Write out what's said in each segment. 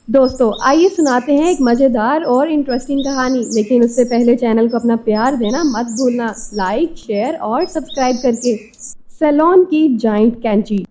दोस्तों आइए सुनाते हैं एक मज़ेदार और इंटरेस्टिंग कहानी। लेकिन उससे पहले चैनल को अपना प्यार देना मत भूलना, लाइक शेयर और सब्सक्राइब करके। सैलून की जाइंट कैंची।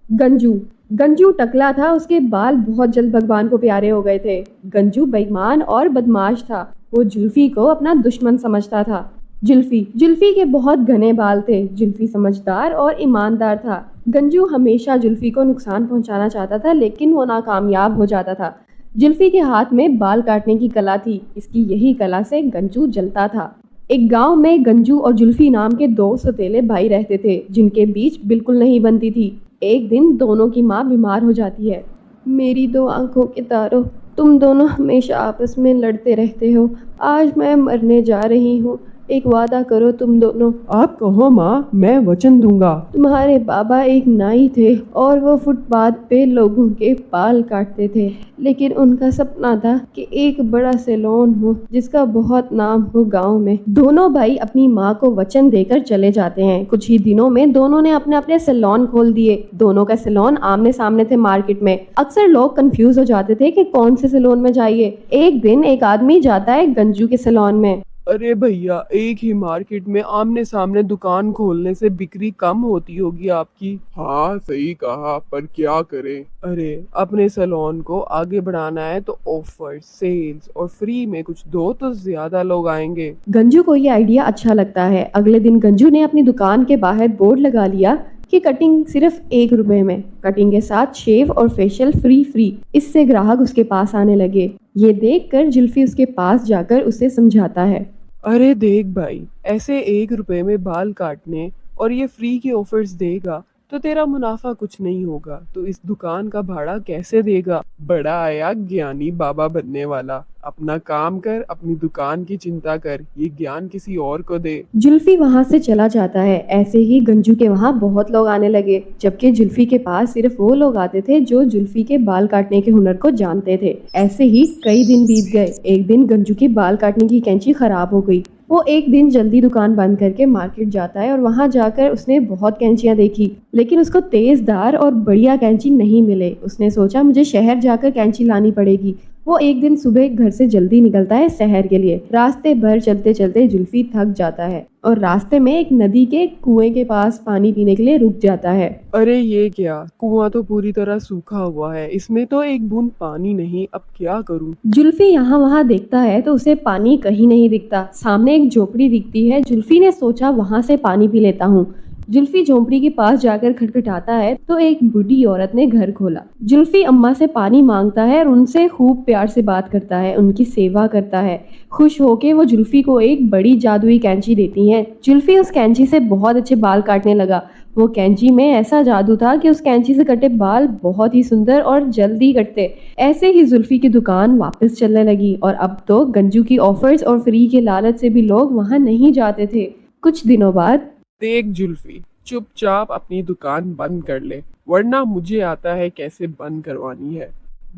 गंजू गंजू टकला था, उसके बाल बहुत जल्द भगवान को प्यारे हो गए थे। गंजू बेईमान और बदमाश था। वो जुल्फी को अपना दुश्मन समझता था। जुल्फी जुल्फी के बहुत घने बाल थे। जुल्फी समझदार और ईमानदार था। गंजू हमेशा जुल्फी को नुकसान पहुंचाना चाहता था, लेकिन वो नाकामयाब हो जाता था। जुल्फी के हाथ में बाल काटने की कला थी। इसकी यही कला से गंजू जलता था। एक गांव में गंजू और जुल्फी नाम के दो सौतेले भाई रहते थे, जिनके बीच बिल्कुल नहीं बनती थी। एक दिन दोनों की माँ बीमार हो जाती है। मेरी दो आंखों के तारों, तुम दोनों हमेशा आपस में लड़ते रहते हो। आज मैं मरने जा रही हूँ। एक वादा करो तुम दोनों। आप कहो माँ, मैं वचन दूंगा। तुम्हारे बाबा एक नाई थे और वो फुटपाथ पे लोगों के बाल काटते थे, लेकिन उनका सपना था कि एक बड़ा सैलून हो जिसका बहुत नाम हो गांव में। दोनों भाई अपनी माँ को वचन देकर चले जाते हैं। कुछ ही दिनों में दोनों ने अपने अपने सैलून खोल दिए। दोनों का सैलून आमने सामने थे मार्केट में। अक्सर लोग कंफ्यूज हो जाते थे कि कौन से सैलून में जाइए। एक दिन एक आदमी जाता है गंजू के सैलून में। अरे भैया, एक ही मार्केट में आमने सामने दुकान खोलने से बिक्री कम होती होगी आपकी। हाँ सही कहा, पर क्या करें। अरे अपने सैलून को आगे बढ़ाना है तो ऑफर, सेल्स और फ्री में कुछ दो तो ज्यादा लोग आएंगे। गंजू को ये आइडिया अच्छा लगता है। अगले दिन गंजू ने अपनी दुकान के बाहर बोर्ड लगा लिया कि कटिंग सिर्फ 1 रुपए में। कटिंग के साथ शेव और फेशियल फ्री। इससे ग्राहक उसके पास आने लगे। ये देखकर जुल्फी उसके पास जाकर उसे समझाता है। अरे देख भाई, ऐसे 1 रुपए में बाल काटने और ये फ्री के ऑफर्स देगा तो तेरा मुनाफा कुछ नहीं होगा, तो इस दुकान का भाड़ा कैसे देगा। बड़ा आया ज्ञानी बाबा बनने वाला। अपना काम कर, अपनी दुकान की चिंता कर, ये ज्ञान किसी और को दे। जुल्फी वहां से चला जाता है। ऐसे ही गंजू के वहां बहुत लोग आने लगे, जबकि जुल्फी के पास सिर्फ वो लोग आते थे जो जुल्फी के बाल काटने के हुनर को जानते थे। ऐसे ही कई दिन बीत गए। एक दिन गंजू की बाल काटने की कैंची खराब हो गई। वो एक दिन जल्दी दुकान बंद करके मार्केट जाता है और वहां जाकर उसने बहुत कैंचियां देखी, लेकिन उसको तेज धार और बढ़िया कैंची नहीं मिले। उसने सोचा मुझे शहर जाकर कैंची लानी पड़ेगी। वो एक दिन सुबह घर से जल्दी निकलता है शहर के लिए। रास्ते भर चलते चलते जुल्फी थक जाता है और रास्ते में एक नदी के कुएं के पास पानी पीने के लिए रुक जाता है। अरे ये क्या, कुआं तो पूरी तरह सूखा हुआ है, इसमें तो एक बूंद पानी नहीं। अब क्या करूं। जुल्फी यहाँ वहाँ देखता है तो उसे पानी कहीं नहीं दिखता। सामने एक झोपड़ी दिखती है। जुल्फी ने सोचा वहां से पानी पी लेता हूँ। जुल्फी झोपड़ी के पास जाकर खटखटाता है तो एक बूढ़ी औरत ने घर खोला। जुल्फी अम्मा से पानी मांगता है और उनसे खूब प्यार से बात करता है, उनकी सेवा करता है। खुश होके वो जुल्फी को एक बड़ी जादुई कैंची देती हैं। जुल्फी उस कैंची से बहुत अच्छे बाल काटने लगा। वो कैंची में ऐसा जादू था कि उस कैंची से कटे बाल बहुत ही सुंदर और जल्दी कटते। ऐसे ही जुल्फी की दुकान वापस चलने लगी और अब तो गंजू की ऑफर्स और फ्री के लालच से भी लोग वहां नहीं जाते थे। कुछ दिनों बाद देख जुल्फी, चुपचाप अपनी दुकान बंद कर ले, वरना मुझे आता है कैसे बंद करवानी है।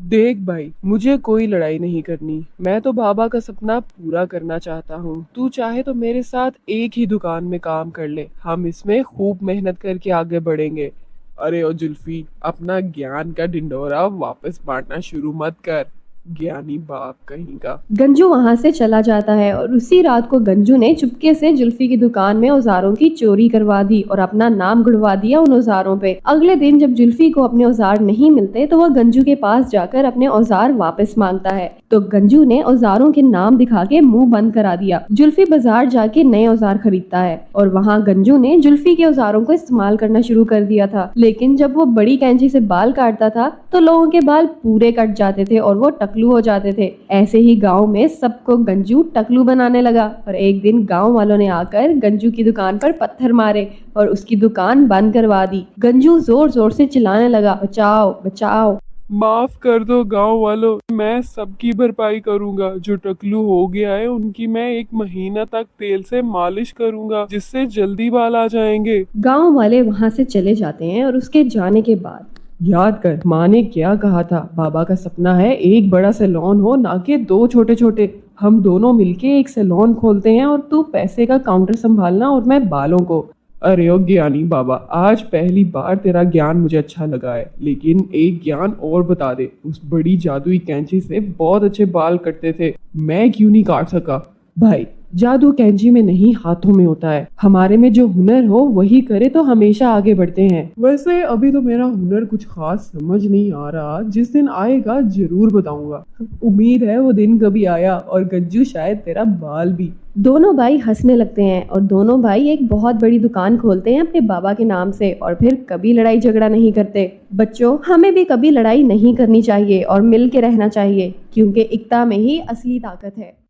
देख भाई, मुझे कोई लड़ाई नहीं करनी। मैं तो बाबा का सपना पूरा करना चाहता हूँ। तू चाहे तो मेरे साथ एक ही दुकान में काम कर ले, हम इसमें खूब मेहनत करके आगे बढ़ेंगे। अरे ओ जुल्फी, अपना ज्ञान का ढिंढोरा वापस बांटना शुरू मत कर, ज्ञानी बाप कहीं का। गंजू वहां से चला जाता है और उसी रात को गंजू ने चुपके से जुल्फी की दुकान में औजारों की चोरी करवा दी और अपना नाम गुड़वा दिया उन औजारों पे। अगले दिन जब जुल्फी को अपने औजार नहीं मिलते तो वह गंजू के पास जाकर अपने औजार वापस मांगता है, तो गंजू ने औजारों के नाम दिखा के मुंह बंद करा दिया। जुल्फी बाजार जाके नए औजार खरीदता है और वहाँ गंजू ने जुल्फी के औजारों को इस्तेमाल करना शुरू कर दिया था। लेकिन जब वो बड़ी कैंची से बाल काटता था तो लोगों के बाल पूरे कट जाते थे और वो टकलू हो जाते थे। ऐसे ही गांव में सबको गंजू टकलू बनाने लगा और एक दिन गांव वालों ने आकर गंजू की दुकान पर पत्थर मारे और उसकी दुकान बंद करवा दी। गंजू जोर जोर से चिल्लाने लगा, बचाओ बचाओ। माफ कर दो गांव वालों, मैं सबकी भरपाई करूंगा। जो टकलू हो गया है उनकी मैं 1 महीना तक तेल से मालिश करूंगा, जिससे जल्दी बाल आ जाएंगे। गांव वाले वहां से चले जाते हैं और उसके जाने के बाद याद कर, माँ ने क्या कहा था। बाबा का सपना है एक बड़ा सैलून हो, ना कि 2 छोटे छोटे। हम दोनों मिलके एक सैलून खोलते हैं और तू पैसे का काउंटर संभालना और मैं बालों को। अरे ओ ज्ञानी बाबा, आज पहली बार तेरा ज्ञान मुझे अच्छा लगा है, लेकिन एक ज्ञान और बता दे। उस बड़ी जादुई कैंची से बहुत अच्छे बाल कटते थे, मैं क्यों नहीं काट सका? भाई, जादू कैंची में नहीं हाथों में होता है। हमारे में जो हुनर हो वही करे तो हमेशा आगे बढ़ते हैं। वैसे अभी तो मेरा हुनर कुछ खास समझ नहीं आ रहा, जिस दिन आएगा जरूर बताऊंगा। उम्मीद है वो दिन कभी आया, और गज्जू शायद तेरा बाल भी। दोनों भाई हंसने लगते हैं और दोनों भाई एक बहुत बड़ी दुकान खोलते हैं अपने बाबा के नाम से, और फिर कभी लड़ाई झगड़ा नहीं करते। बच्चों, हमें भी कभी लड़ाई नहीं करनी चाहिए और मिल के रहना चाहिए, क्योंकि एकता में ही असली ताकत है।